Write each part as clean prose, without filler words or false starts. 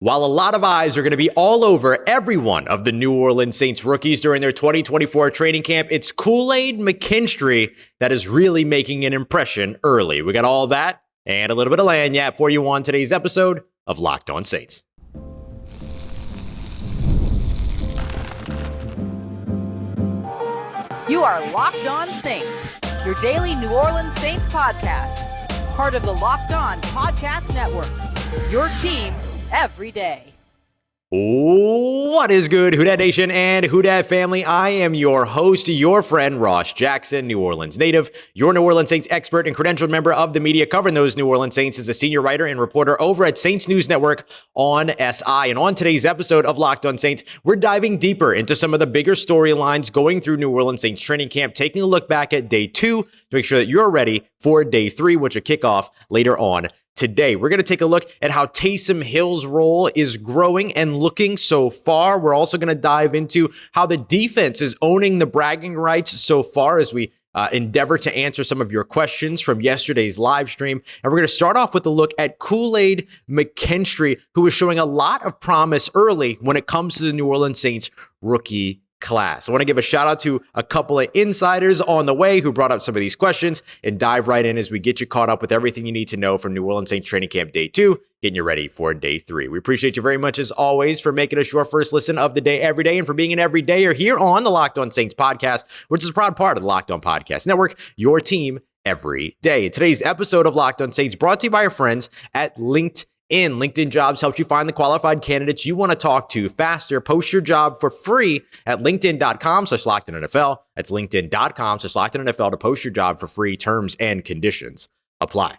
While a lot of eyes are going to be all over every one of the New Orleans Saints rookies during their 2024 training camp, it's Kool-Aid McKinstry that is really making an impression early. We got all that and a little bit of lagniappe for you on today's episode of Locked On Saints. You are Locked On Saints, your daily New Orleans Saints podcast, part of the Locked On Podcast Network, your team every day. What is good, Who Dat Nation and Who Dat family? I am your host, your friend, Ross Jackson, New Orleans native, your New Orleans Saints expert and credentialed member of the media covering those New Orleans Saints as a senior writer and reporter over at Saints News Network on SI. And on today's episode of Locked On Saints, we're diving deeper into some of the bigger storylines going through New Orleans Saints training camp, taking a look back at day 2 to make sure that you're ready for day 3, which will kick off later on today. We're going to take a look at how Taysom Hill's role is growing and looking so far. We're also going to dive into how the defense is owning the bragging rights so far as we endeavor to answer some of your questions from yesterday's live stream. And we're going to start off with a look at Kool-Aid McKinstry, who is showing a lot of promise early when it comes to the New Orleans Saints rookie class. I want to give a shout out to a couple of insiders on the way who brought up some of these questions and dive right in as we get you caught up with everything you need to know from New Orleans Saints training camp day 2, getting you ready for day 3. We appreciate you very much as always for making us your first listen of the day every day and for being an everydayer here on the Locked On Saints podcast, which is a proud part of the Locked On Podcast Network, your team every day. Today's episode of Locked On Saints brought to you by our friends at LinkedIn. LinkedIn Jobs helps you find the qualified candidates you want to talk to faster. Post your job for free at linkedin.com/LockedOnNFL. That's linkedin.com/LockedOnNFL to post your job for free. Terms and conditions apply.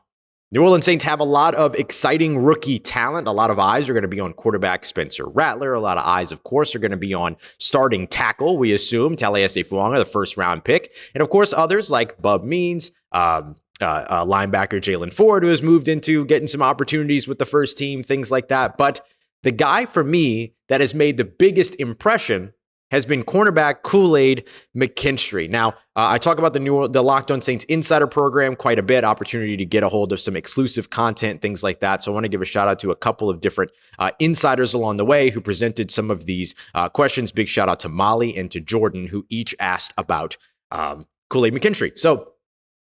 New Orleans Saints have a lot of exciting rookie talent. A lot of eyes are going to be on quarterback Spencer Rattler. A lot of eyes, of course, are going to be on starting tackle, we assume, Taliese Fuaga, the first-round pick. And, of course, others like Bub Means, linebacker Jalen Ford, who has moved into getting some opportunities with the first team, things like that. But the guy for me that has made the biggest impression has been cornerback Kool-Aid McKinstry. Now, I talk about the Locked On Saints Insider Program quite a bit, opportunity to get a hold of some exclusive content, things like that. So I want to give a shout out to a couple of different insiders along the way who presented some of these questions. Big shout out to Molly and to Jordan, who each asked about Kool-Aid McKinstry. So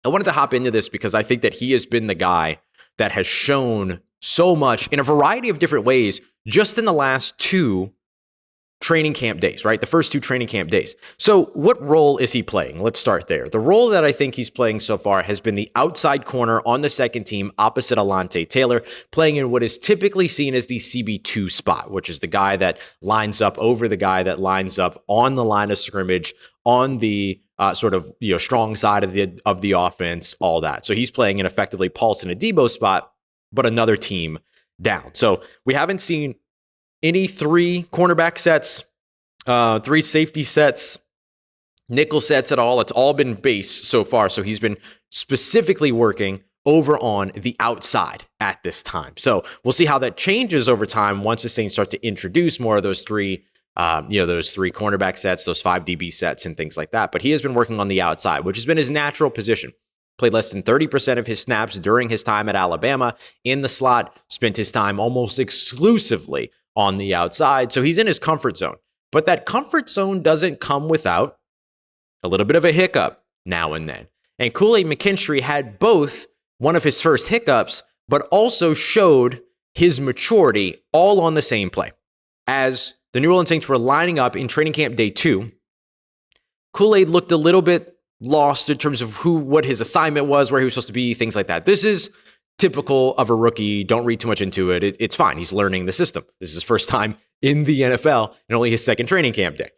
I wanted to hop into this because I think that he has been the guy that has shown so much in a variety of different ways just in the last 2 training camp days, right? The first 2 training camp days. So what role is he playing? Let's start there. The role that I think he's playing so far has been the outside corner on the second team opposite Alontae Taylor, playing in what is typically seen as the CB2 spot, which is the guy that lines up over the guy that lines up on the line of scrimmage on the strong side of the offense, all that. So he's playing in effectively Paulson Adebo spot, but another team down. So we haven't seen any 3 cornerback sets, 3 safety sets, nickel sets at all. It's all been base so far. So he's been specifically working over on the outside at this time. So we'll see how that changes over time once the Saints start to introduce more of those 3 those 3 cornerback sets, those 5 DB sets and things like that. But he has been working on the outside, which has been his natural position. Played less than 30% of his snaps during his time at Alabama in the slot, spent his time almost exclusively on the outside. So he's in his comfort zone. But that comfort zone doesn't come without a little bit of a hiccup now and then. And Kool-Aid McKinstry had both one of his first hiccups, but also showed his maturity all on the same play. As the New Orleans Saints were lining up in training camp day 2, Kool-Aid looked a little bit lost in terms of what his assignment was, where he was supposed to be, things like that. This is typical of a rookie. Don't read too much into it. It's fine. He's learning the system. This is his first time in the NFL and only his second training camp day.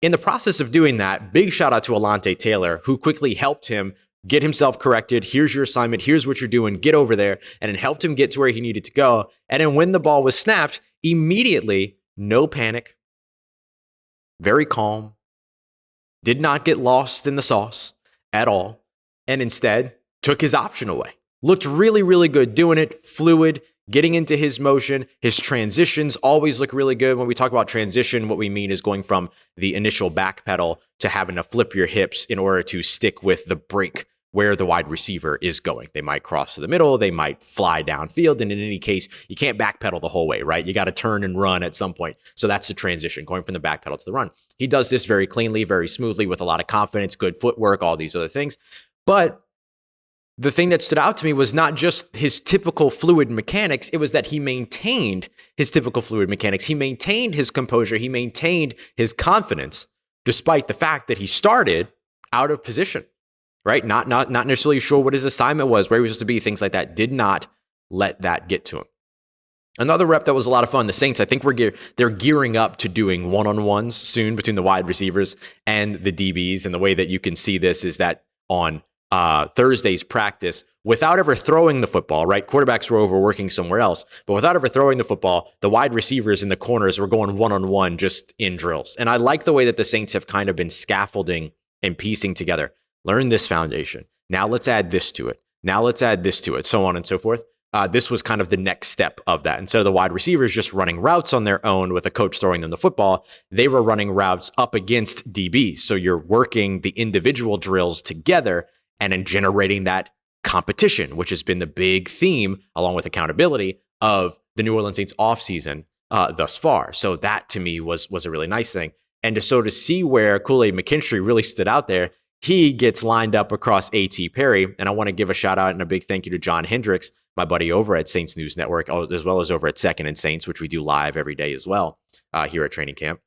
In the process of doing that, big shout out to Alontae Taylor, who quickly helped him get himself corrected. Here's your assignment. Here's what you're doing. Get over there. And it helped him get to where he needed to go. And then when the ball was snapped, immediately, no panic, very calm, did not get lost in the sauce at all, and instead took his option away. Looked really, really good doing it, fluid, getting into his motion. His transitions always look really good. When we talk about transition, what we mean is going from the initial back pedal to having to flip your hips in order to stick with the brake where the wide receiver is going. They might cross to the middle, they might fly downfield, and in any case, you can't backpedal the whole way, right? You got to turn and run at some point. So that's the transition, going from the backpedal to the run. He does this very cleanly, very smoothly, with a lot of confidence, good footwork, all these other things. But the thing that stood out to me was not just his typical fluid mechanics, it was that he maintained his typical fluid mechanics. He maintained his composure, he maintained his confidence, despite the fact that he started out of position, right? Not necessarily sure what his assignment was, where he was supposed to be, things like that. Did not let that get to him. Another rep that was a lot of fun, the Saints, I think they're gearing up to doing one-on-ones soon between the wide receivers and the DBs. And the way that you can see this is that on Thursday's practice, without ever throwing the football, right? Quarterbacks were over working somewhere else, but without ever throwing the football, the wide receivers in the corners were going one-on-one just in drills. And I like the way that the Saints have kind of been scaffolding and piecing together. Learn this foundation. Now let's add this to it. Now let's add this to it, so on and so forth. This was kind of the next step of that. Instead of the wide receivers just running routes on their own with a coach throwing them the football, they were running routes up against DBs. So you're working the individual drills together and then generating that competition, which has been the big theme, along with accountability, of the New Orleans Saints offseason thus far. So that, to me, was a really nice thing. And to see where Kool-Aid McKinstry really stood out there, he gets lined up across A.T. Perry. And I want to give a shout out and a big thank you to John Hendricks, my buddy over at Saints News Network, as well as over at Second and Saints, which we do live every day as well here at training camp,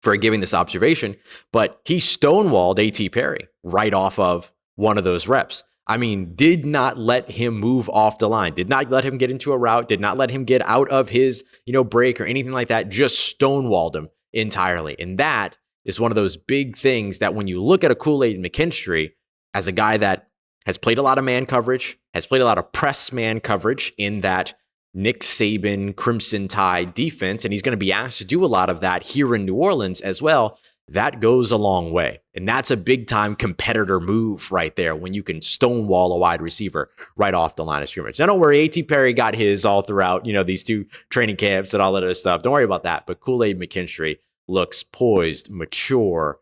for giving this observation. But he stonewalled A.T. Perry right off of one of those reps. I mean, did not let him move off the line, did not let him get into a route, did not let him get out of his, break or anything like that, just stonewalled him entirely. And that is one of those big things that when you look at a Kool-Aid McKinstry as a guy that has played a lot of man coverage, has played a lot of press man coverage in that Nick Saban Crimson Tide defense, and he's going to be asked to do a lot of that here in New Orleans as well, that goes a long way. And that's a big time competitor move right there, when you can stonewall a wide receiver right off the line of scrimmage. Now, don't worry, A.T. Perry got his all throughout, these two training camps and all that other stuff. Don't worry about that. But Kool-Aid McKinstry looks poised, mature,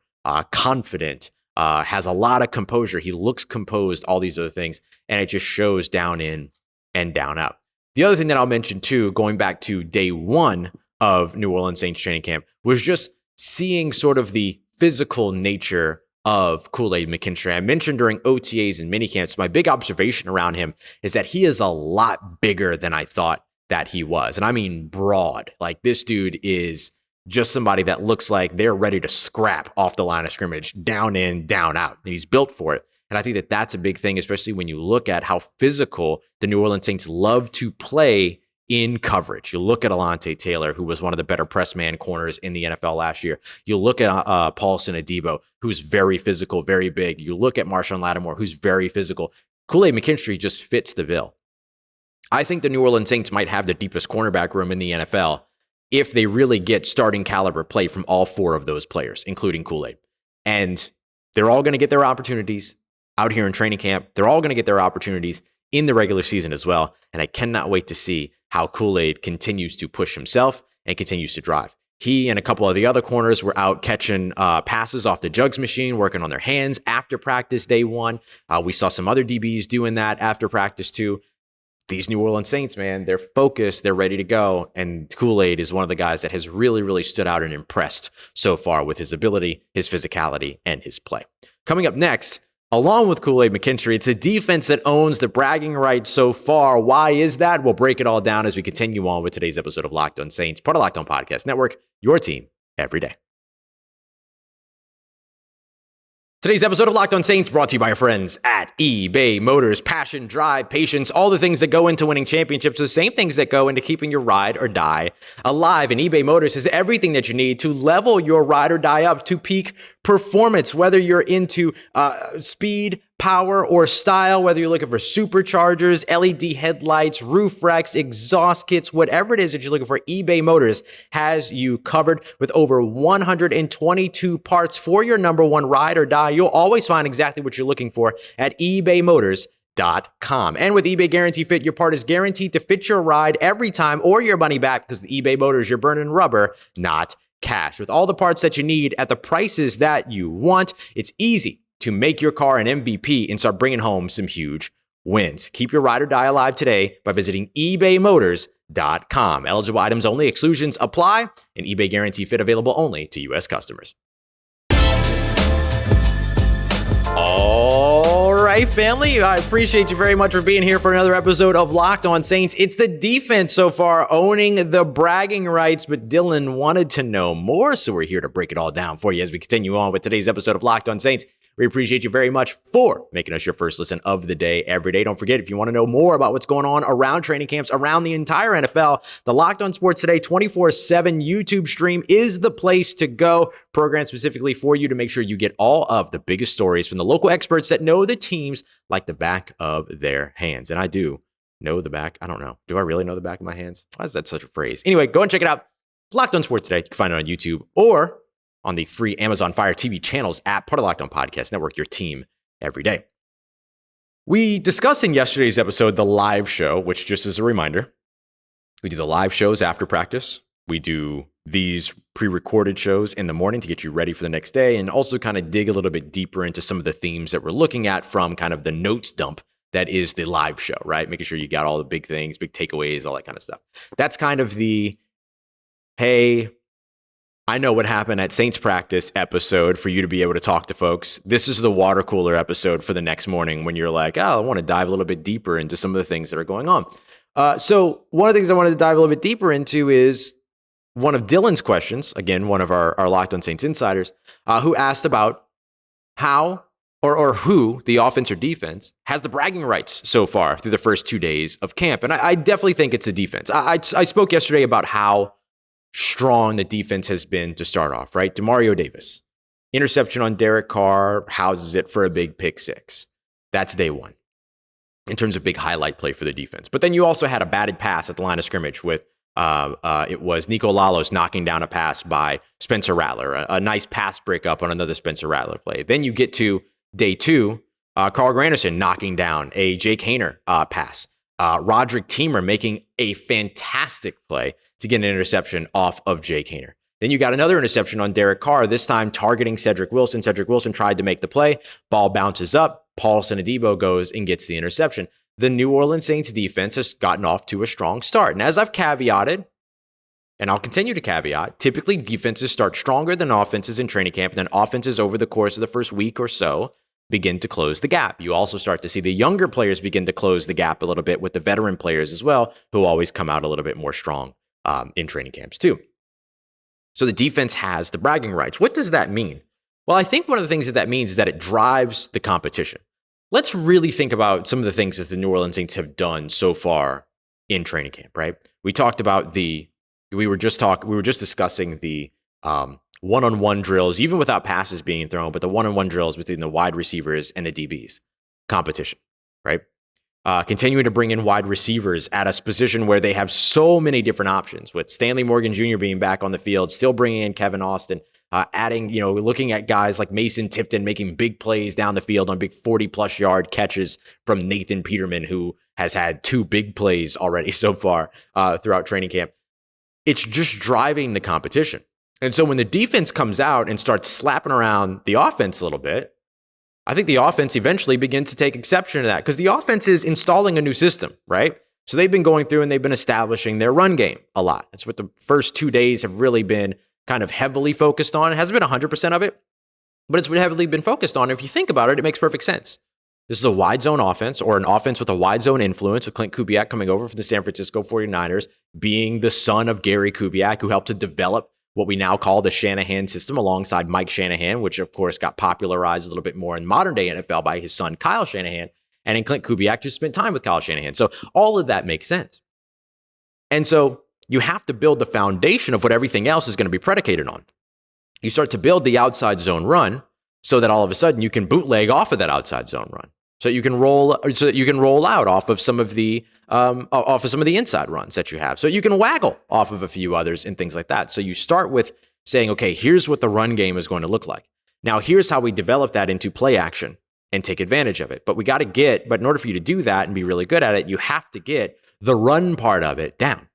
confident, has a lot of composure. He looks composed, all these other things. And it just shows down in and down out. The other thing that I'll mention too, going back to day one of New Orleans Saints training camp, was just seeing sort of the physical nature of Kool-Aid McKinstry. I mentioned during OTAs and minicamps, my big observation around him is that he is a lot bigger than I thought that he was. And I mean broad. Like, this dude is just somebody that looks like they're ready to scrap off the line of scrimmage, down in, down out. And he's built for it. And I think that that's a big thing, especially when you look at how physical the New Orleans Saints love to play in coverage. You look at Alontae Taylor, who was one of the better press man corners in the NFL last year. You look at Paulson Adebo, who's very physical, very big. You look at Marshawn Lattimore, who's very physical. Kool-Aid McKinstry just fits the bill. I think the New Orleans Saints might have the deepest cornerback room in the NFL if they really get starting caliber play from all four of those players, including Kool-Aid. And they're all going to get their opportunities out here in training camp. They're all going to get their opportunities in the regular season as well. And I cannot wait to see how Kool-Aid continues to push himself and continues to drive. He and a couple of the other corners were out catching passes off the jugs machine, working on their hands after practice day one. We saw some other DBs doing that after practice too. These New Orleans Saints, man, they're focused, they're ready to go. And Kool-Aid is one of the guys that has really, really stood out and impressed so far with his ability, his physicality, and his play. Coming up next, along with Kool-Aid McKinstry, it's a defense that owns the bragging rights so far. Why is that? We'll break it all down as we continue on with today's episode of Locked On Saints, part of Locked On Podcast Network, your team every day. Today's episode of Locked On Saints brought to you by our friends at eBay Motors. Passion, drive, patience, all the things that go into winning championships, the same things that go into keeping your ride or die alive. And eBay Motors has everything that you need to level your ride or die up to peak performance, whether you're into speed, power, or style, whether you're looking for superchargers, LED headlights, roof racks, exhaust kits, whatever it is that you're looking for, eBay Motors has you covered with over 122 parts for your number one ride or die. You'll always find exactly what you're looking for at ebaymotors.com. And with eBay Guarantee Fit, your part is guaranteed to fit your ride every time or your money back, because with eBay Motors, you're burning rubber, not cash. With all the parts that you need at the prices that you want, it's easy to make your car an MVP and start bringing home some huge wins. Keep your ride or die alive today by visiting ebaymotors.com. Eligible items only. Exclusions apply. An eBay guarantee fit available only to U.S. customers. All right, family. I appreciate you very much for being here for another episode of Locked On Saints. It's the defense so far owning the bragging rights, but Dylan wanted to know more, so we're here to break it all down for you as we continue on with today's episode of Locked On Saints. We appreciate you very much for making us your first listen of the day every day. Don't forget, if you want to know more about what's going on around training camps, around the entire NFL, the Locked On Sports Today 24/7 YouTube stream is the place to go. Programmed specifically for you to make sure you get all of the biggest stories from the local experts that know the teams like the back of their hands. And I do know the back. I don't know. Do I really know the back of my hands? Why is that such a phrase? Anyway, go and check it out. It's Locked On Sports Today. You can find it on YouTube or on the free Amazon Fire TV channels app, part of Locked On Podcast Network, your team every day. We discussed in yesterday's episode the live show, which just as a reminder, we do the live shows after practice. We do these pre-recorded shows in the morning to get you ready for the next day and also kind of dig a little bit deeper into some of the themes that we're looking at from kind of the notes dump that is the live show, right? Making sure you got all the big things, big takeaways, all that kind of stuff. That's kind of the, hey, I know what happened at Saints practice episode for you to be able to talk to folks. This is the water cooler episode for the next morning when you're like, oh, I want to dive a little bit deeper into some of the things that are going on. So one of the things I wanted to dive a little bit deeper into is one of Dylan's questions, again, one of our Locked On Saints insiders, who asked about how or who, the offense or defense, has the bragging rights so far through the first 2 days of camp. And I definitely think it's the defense. I spoke yesterday about how strong the defense has been to start off, right? Demario Davis, interception on Derek Carr, houses it for a big pick six. That's day one in terms of big highlight play for the defense. But then you also had a batted pass at the line of scrimmage with it was Nico Lalos knocking down a pass by Spencer Rattler, a nice pass breakup on another Spencer Rattler play. Then you get to day two, Carl Granderson knocking down a Jake Haener pass. Roderick Teamer making a fantastic play to get an interception off of Jake Haener. Then you got another interception on Derek Carr, this time targeting Cedric Wilson. Cedric Wilson tried to make the play. Ball bounces up. Paulson Adebo goes and gets the interception. The New Orleans Saints defense has gotten off to a strong start. And as I've caveated, and I'll continue to caveat, typically defenses start stronger than offenses in training camp, and then offenses over the course of the first week or so begin to close the gap. You also start to see the younger players begin to close the gap a little bit with the veteran players as well, who always come out a little bit more strong in training camps too. So the defense has the bragging rights. What does that mean? Well, I think one of the things that means is that it drives the competition. Let's really think about some of the things that the New Orleans Saints have done so far in training camp, right? We talked about we were just discussing the one-on-one drills, even without passes being thrown, but the one-on-one drills between the wide receivers and the DBs. Competition, right? Continuing to bring in wide receivers at a position where they have so many different options, with Stanley Morgan Jr. being back on the field, still bringing in Kevin Austin, adding, looking at guys like Mason Tipton making big plays down the field on big 40-plus yard catches from Nathan Peterman, who has had 2 big plays already so far throughout training camp. It's just driving the competition. And so when the defense comes out and starts slapping around the offense a little bit, I think the offense eventually begins to take exception to that because the offense is installing a new system, right? So they've been going through and they've been establishing their run game a lot. That's what the first 2 days have really been kind of heavily focused on. It hasn't been 100% of it, but it's heavily been focused on. If you think about it, it makes perfect sense. This is a wide zone offense, or an offense with a wide zone influence, with Clint Kubiak coming over from the San Francisco 49ers, being the son of Gary Kubiak, who helped to develop what we now call the Shanahan system alongside Mike Shanahan, which of course got popularized a little bit more in modern day NFL by his son, Kyle Shanahan. And then Clint Kubiak just spent time with Kyle Shanahan. So all of that makes sense. And so you have to build the foundation of what everything else is going to be predicated on. You start to build the outside zone run so that all of a sudden you can bootleg off of that outside zone run. So you can roll out off of some of the inside runs that you have. So you can waggle off of a few others and things like that. So you start with saying, okay, here's what the run game is going to look like. Now here's how we develop that into play action and take advantage of it. But in order for you to do that and be really good at it, you have to get the run part of it down.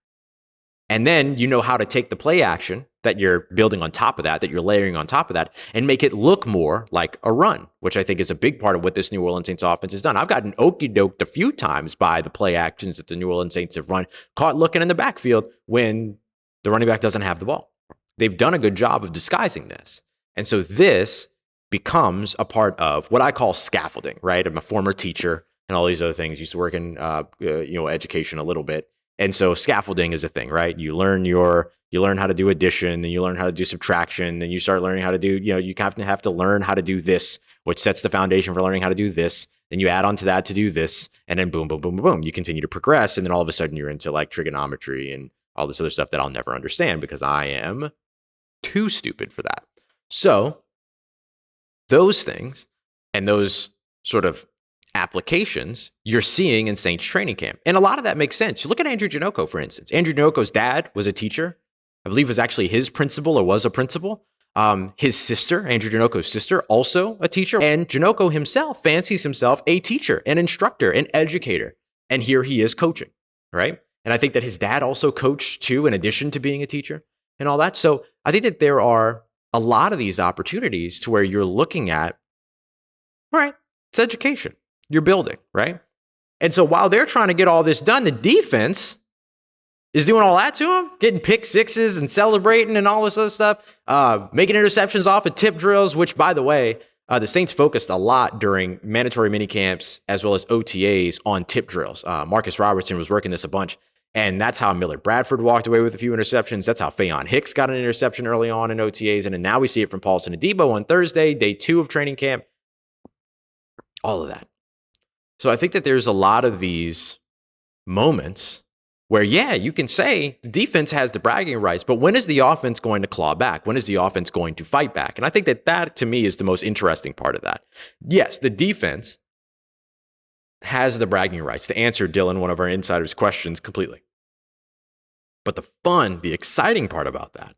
And then you know how to take the play action that you're building on top of that you're layering on top of that, and make it look more like a run, which I think is a big part of what this New Orleans Saints offense has done. I've gotten okey-doked a few times by the play actions that the New Orleans Saints have run, caught looking in the backfield when the running back doesn't have the ball. They've done a good job of disguising this. And so this becomes a part of what I call scaffolding, right? I'm a former teacher and all these other things. Used to work in education a little bit. And so scaffolding is a thing, right? You learn how to do addition, and you learn how to do subtraction, and you start learning how to do, you have to learn how to do this, which sets the foundation for learning how to do this. Then you add on to that to do this, and then boom, boom, boom, boom, boom. You continue to progress, and then all of a sudden you're into like trigonometry and all this other stuff that I'll never understand because I am too stupid for that. So those things and those sort of applications you're seeing in Saints training camp. And a lot of that makes sense. You look at Andrew Janocko, for instance. Andrew Janoko's dad was a teacher. I believe was actually his principal or was a principal. His sister, Andrew Janoko's sister, also a teacher. And Janocko himself fancies himself a teacher, an instructor, an educator. And here he is coaching, right? And I think that his dad also coached too, in addition to being a teacher and all that. So I think that there are a lot of these opportunities to where you're looking at, all right, it's education. You're building, right? And so while they're trying to get all this done, the defense is doing all that to them, getting pick sixes and celebrating and all this other stuff, making interceptions off of tip drills, which, by the way, the Saints focused a lot during mandatory minicamps as well as OTAs on tip drills. Marcus Robertson was working this a bunch, and that's how Miller Bradford walked away with a few interceptions. That's how Faion Hicks got an interception early on in OTAs, and then now we see it from Paulson Adebo on Thursday, day 2 of training camp. All of that. So I think that there's a lot of these moments where, yeah, you can say the defense has the bragging rights, but when is the offense going to claw back? When is the offense going to fight back? And I think that to me is the most interesting part of that. Yes, the defense has the bragging rights to answer Dylan, one of our insiders' questions, completely. But the exciting part about that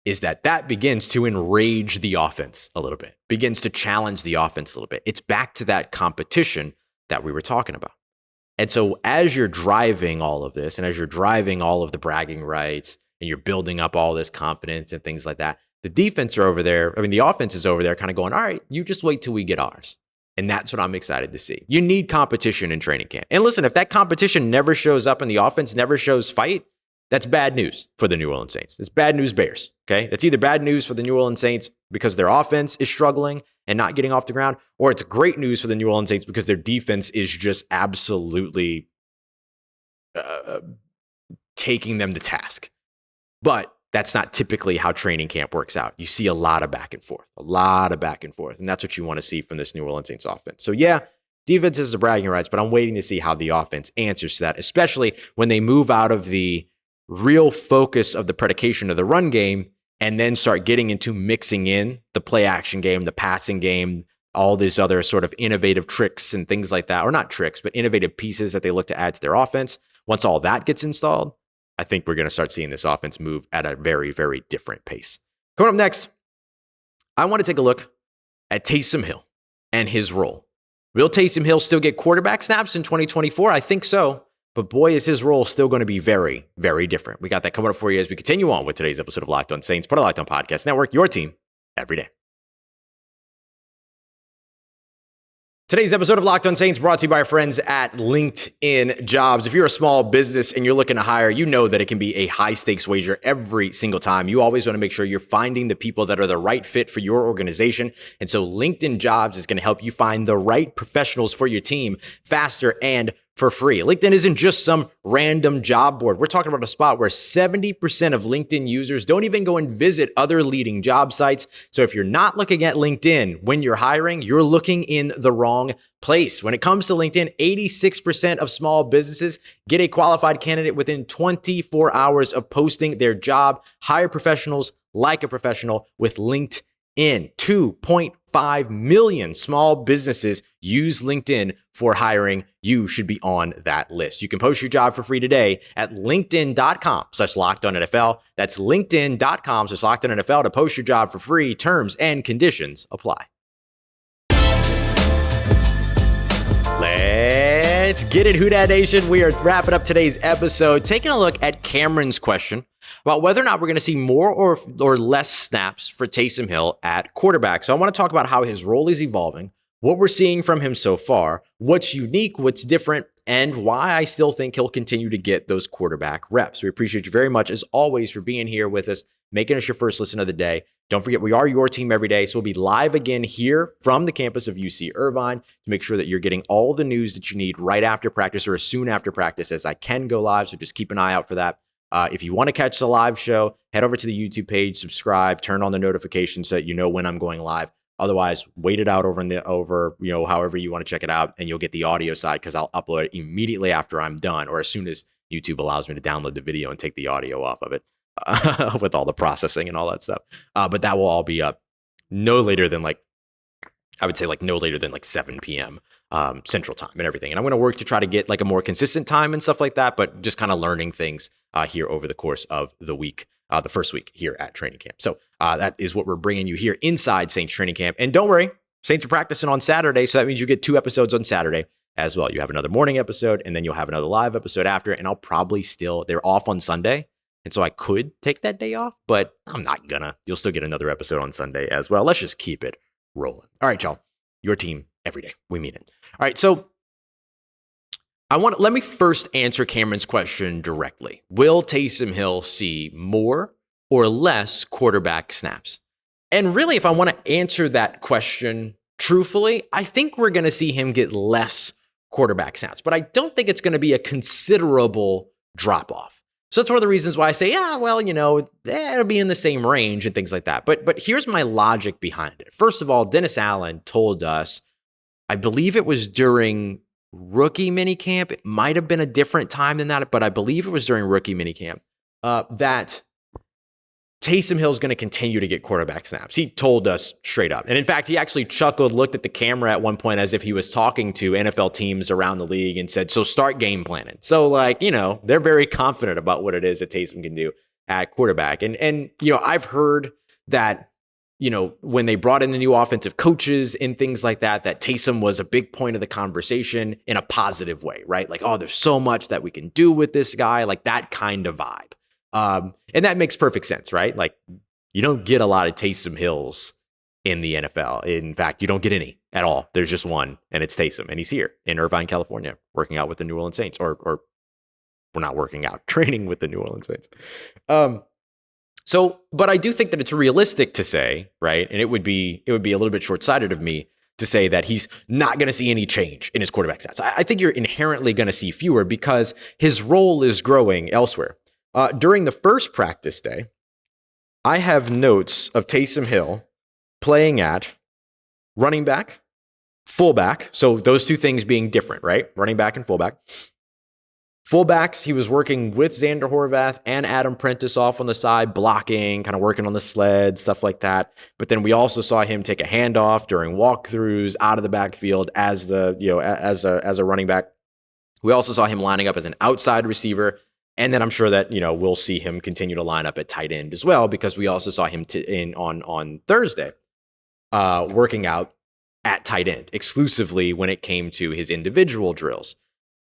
is that begins to enrage the offense a little bit, begins to challenge the offense a little bit. It's back to that competition that we were talking about. And so as you're driving all of this, and as you're driving all of the bragging rights, and you're building up all this confidence and things like that, the offense is over there kind of going, all right, you just wait till we get ours. And that's what I'm excited to see. You need competition in training camp. And listen, if that competition never shows up and the offense never shows fight, that's bad news for the New Orleans Saints. It's bad news bears, okay? That's either bad news for the New Orleans Saints because their offense is struggling and not getting off the ground, or it's great news for the New Orleans Saints because their defense is just absolutely taking them to task. But that's not typically how training camp works out. You see a lot of back and forth, and that's what you want to see from this New Orleans Saints offense. So yeah, defense has the bragging rights, but I'm waiting to see how the offense answers to that, especially when they move out of the real focus of the predication of the run game and then start getting into mixing in the play action game, the passing game, all these other sort of innovative tricks and things like that, or not tricks, but innovative pieces that they look to add to their offense. Once all that gets installed, I think we're going to start seeing this offense move at a very, very different pace. Coming up next, I want to take a look at Taysom Hill and his role. Will Taysom Hill still get quarterback snaps in 2024? I think so. But boy, is his role still going to be very, very different. We got that coming up for you as we continue on with today's episode of Locked On Saints, part of Locked On Podcast Network, your team every day. Today's episode of Locked On Saints brought to you by our friends at LinkedIn Jobs. If you're a small business and you're looking to hire, you know that it can be a high-stakes wager every single time. You always want to make sure you're finding the people that are the right fit for your organization. And so LinkedIn Jobs is going to help you find the right professionals for your team faster and for free. LinkedIn isn't just some random job board. We're talking about a spot where 70% of LinkedIn users don't even go and visit other leading job sites. So if you're not looking at LinkedIn when you're hiring, you're looking in the wrong place. When it comes to LinkedIn, 86% of small businesses get a qualified candidate within 24 hours of posting their job. Hire professionals like a professional with LinkedIn. 2.5 million small businesses use LinkedIn for hiring. You should be on that list. You can post your job for free today at linkedin.com/LockedOnNFL. That's linkedin.com/LockedOnNFL to post your job for free. Terms and conditions apply. Let's get it, Who Dat Nation. We are wrapping up today's episode, taking a look at Cameron's question about whether or not we're going to see more or less snaps for Taysom Hill at quarterback. So I want to talk about how his role is evolving, what we're seeing from him so far, what's unique, what's different, and why I still think he'll continue to get those quarterback reps. We appreciate you very much, as always, for being here with us, making us your first listen of the day. Don't forget, we are your team every day, so we'll be live again here from the campus of UC Irvine to make sure that you're getting all the news that you need right after practice or as soon after practice as I can go live, so just keep an eye out for that. If you want to catch the live show, head over to the YouTube page, subscribe, turn on the notifications so that you know when I'm going live. Otherwise, wait it out over however you want to check it out, and you'll get the audio side because I'll upload it immediately after I'm done, or as soon as YouTube allows me to download the video and take the audio off of it with all the processing and all that stuff. But that will all be up no later than no later than 7 p.m. Central time and everything. And I'm going to work to try to get like a more consistent time and stuff like that, but just kind of learning things here over the course of the week. The first week here at training camp. So that is what we're bringing you here inside Saints training camp. And don't worry, Saints are practicing on Saturday. So that means you get 2 episodes on Saturday as well. You have another morning episode and then you'll have another live episode after. And I'll probably they're off on Sunday. And so I could take that day off, but I'm not gonna. You'll still get another episode on Sunday as well. Let's just keep it rolling. All right, y'all. Your team every day. We mean it. All right. So let me first answer Cameron's question directly. Will Taysom Hill see more or less quarterback snaps? And really, if I want to answer that question truthfully, I think we're going to see him get less quarterback snaps, but I don't think it's going to be a considerable drop off. So that's one of the reasons why I say, it'll be in the same range and things like that. But here's my logic behind it. First of all, Dennis Allen told us, I believe it was during rookie minicamp. It might have been a different time than that, but I believe it was during rookie minicamp that Taysom Hill is going to continue to get quarterback snaps. He told us straight up. And in fact, he actually chuckled, looked at the camera at one point as if he was talking to NFL teams around the league and said, so start game planning. So they're very confident about what it is that Taysom can do at quarterback. And I've heard that when they brought in the new offensive coaches and things like that Taysom was a big point of the conversation in a positive way, right? Like, oh, there's so much that we can do with this guy, like that kind of vibe. And that makes perfect sense, right? Like, you don't get a lot of Taysom Hills in the NFL. In fact, you don't get any at all. There's just one, and it's Taysom, and he's here in Irvine, California, working out with the New Orleans Saints, or we're not working out, training with the New Orleans Saints. But I do think that it's realistic to say, right? And it would be a little bit short-sighted of me to say that he's not going to see any change in his quarterback stats. I think you're inherently going to see fewer because his role is growing elsewhere. During the first practice day, I have notes of Taysom Hill playing at running back, fullback. So those two things being different, right? Running back and fullback. Fullbacks, he was working with Xander Horvath and Adam Prentice off on the side, blocking, kind of working on the sled, stuff like that. But then we also saw him take a handoff during walkthroughs out of the backfield as a running back. We also saw him lining up as an outside receiver. And then I'm sure that, we'll see him continue to line up at tight end as well, because we also saw him on Thursday working out at tight end exclusively when it came to his individual drills.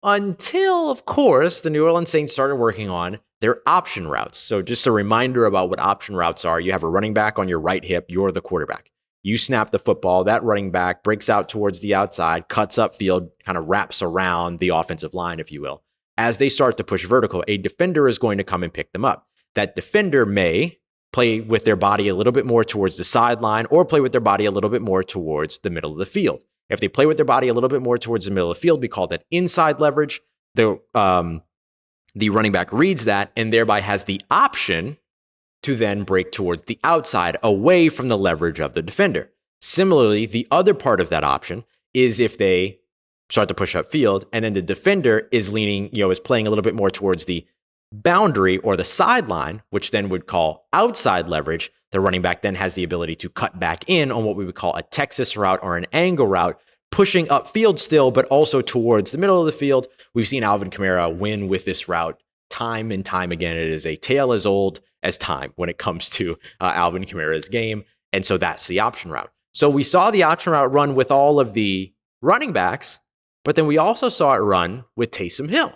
Until, of course, the New Orleans Saints started working on their option routes. So just a reminder about what option routes are. You have a running back on your right hip. You're the quarterback. You snap the football. That running back breaks out towards the outside, cuts upfield, kind of wraps around the offensive line, if you will. As they start to push vertical, a defender is going to come and pick them up. That defender may play with their body a little bit more towards the sideline or play with their body a little bit more towards the middle of the field. If they play with their body a little bit more towards the middle of the field, we call that inside leverage. The running back reads that and thereby has the option to then break towards the outside away from the leverage of the defender. Similarly, the other part of that option is if they start to push upfield and then the defender is leaning, is playing a little bit more towards the boundary or the sideline, which then would call outside leverage. The running back then has the ability to cut back in on what we would call a Texas route or an angle route, pushing upfield still, but also towards the middle of the field. We've seen Alvin Kamara win with this route time and time again. It is a tale as old as time when it comes to Alvin Kamara's game. And so that's the option route. So we saw the option route run with all of the running backs, but then we also saw it run with Taysom Hill.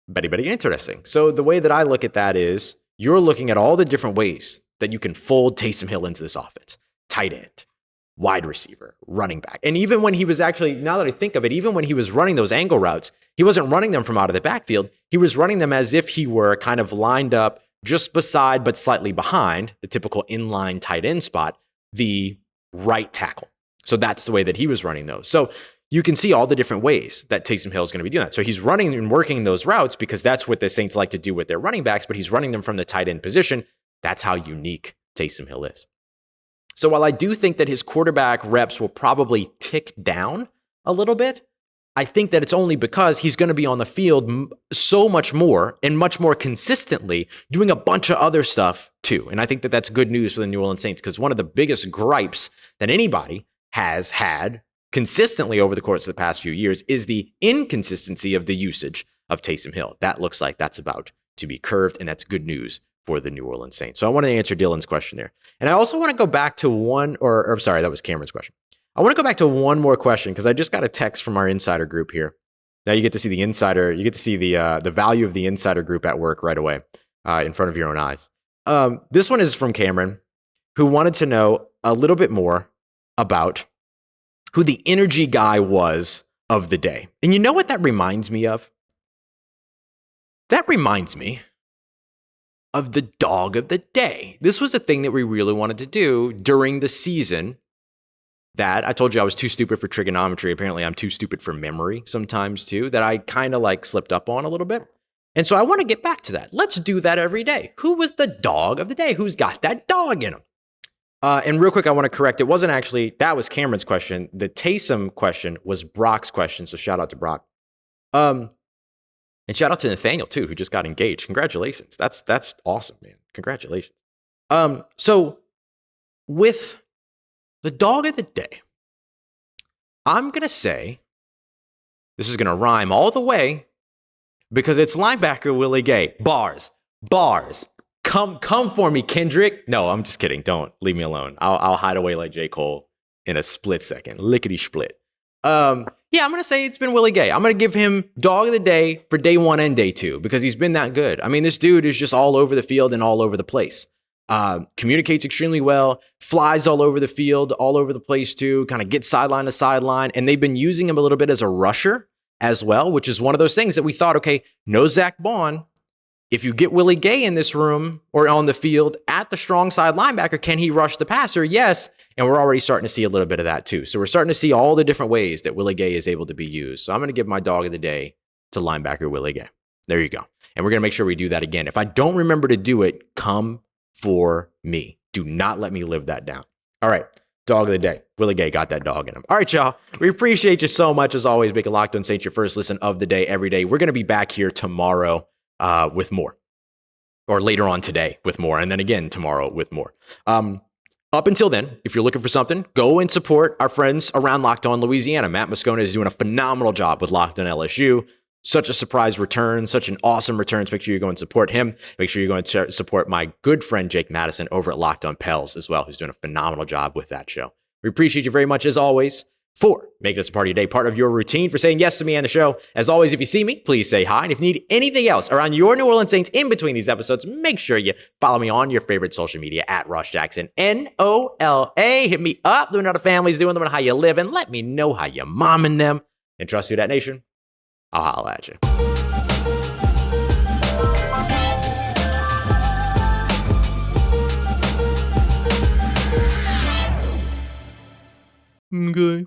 very, very interesting. So the way that I look at that is you're looking at all the different ways that you can fold Taysom Hill into this offense. Tight end, wide receiver, running back. And even when he was actually, now that I think of it, even when he was running those angle routes, he wasn't running them from out of the backfield. He was running them as if he were kind of lined up just beside, but slightly behind the typical inline tight end spot, the right tackle. So that's the way that he was running those. So you can see all the different ways that Taysom Hill is going to be doing that. So he's running and working those routes because that's what the Saints like to do with their running backs, but he's running them from the tight end position. That's how unique Taysom Hill is. So while I do think that his quarterback reps will probably tick down a little bit, I think that it's only because he's going to be on the field so much more and much more consistently doing a bunch of other stuff too. And I think that that's good news for the New Orleans Saints because one of the biggest gripes that anybody has had consistently over the course of the past few years is the inconsistency of the usage of Taysom Hill. That looks like that's about to be curved, and that's good news for the New Orleans Saints. So I want to answer Dylan's question there. And I also want to go back to sorry, that was Cameron's question. I want to go back to one more question because I just got a text from our insider group here. Now you get to see the insider, you get to see the value of the insider group at work right away in front of your own eyes. This one is from Cameron, who wanted to know a little bit more about who the energy guy was of the day. And you know what that reminds me of? That reminds me of the dog of the day. This was a thing that we really wanted to do during the season that I told you I was too stupid for trigonometry. Apparently I'm too stupid for memory sometimes too, that I kind of like slipped up on a little bit. And so I want to get back to that. Let's do that every day. Who was the dog of the day? Who's got that dog in him? And real quick, I want to correct. It wasn't actually, that was Cameron's question. The Taysom question was Brock's question. So shout out to Brock. And shout out to Nathaniel too, who just got engaged. Congratulations. That's awesome, man. Congratulations. So with the dog of the day, I'm going to say, this is going to rhyme all the way because it's linebacker Willie Gay. Bars. Come for me, Kendrick. No, I'm just kidding. Don't leave me alone. I'll hide away like J. Cole in a split second. Lickety split. I'm going to say it's been Willie Gay. I'm going to give him dog of the day for day one and day two because he's been that good. I mean, this dude is just all over the field and all over the place. Communicates extremely well, flies all over the field, all over the place too, kind of gets sideline to sideline. And they've been using him a little bit as a rusher as well, which is one of those things that we thought, okay, no Zach Bond. If you get Willie Gay in this room or on the field at the strong side linebacker, can he rush the passer? Yes. And we're already starting to see a little bit of that too. So we're starting to see all the different ways that Willie Gay is able to be used. So I'm going to give my dog of the day to linebacker Willie Gay. There you go. And we're going to make sure we do that again. If I don't remember to do it, come for me. Do not let me live that down. All right. Dog of the day. Willie Gay got that dog in him. All right, y'all. We appreciate you so much. As always, make a Locked On Saints your first listen of the day every day. We're going to be back here tomorrow with more, or later on today with more, and then again tomorrow with more. Up until then, if you're looking for something, go and support our friends around Locked On Louisiana. Matt Moscona is doing a phenomenal job with Locked On LSU. Such a surprise return, such an awesome return. So make sure you go and support him. Make sure you go and support my good friend Jake Madison over at Locked On Pels as well, who's doing a phenomenal job with that show. We appreciate you very much as always for making us a part of your day, part of your routine, for saying yes to me on the show. As always, if you see me, please say hi. And if you need anything else around your New Orleans Saints in between these episodes, make sure you follow me on your favorite social media at Ross Jackson, NOLA. Hit me up. Let me know how the family's doing. Let me know how you live. And let me know how you're momming them. And trust Who Dat Nation. I'll holla at you. Okay.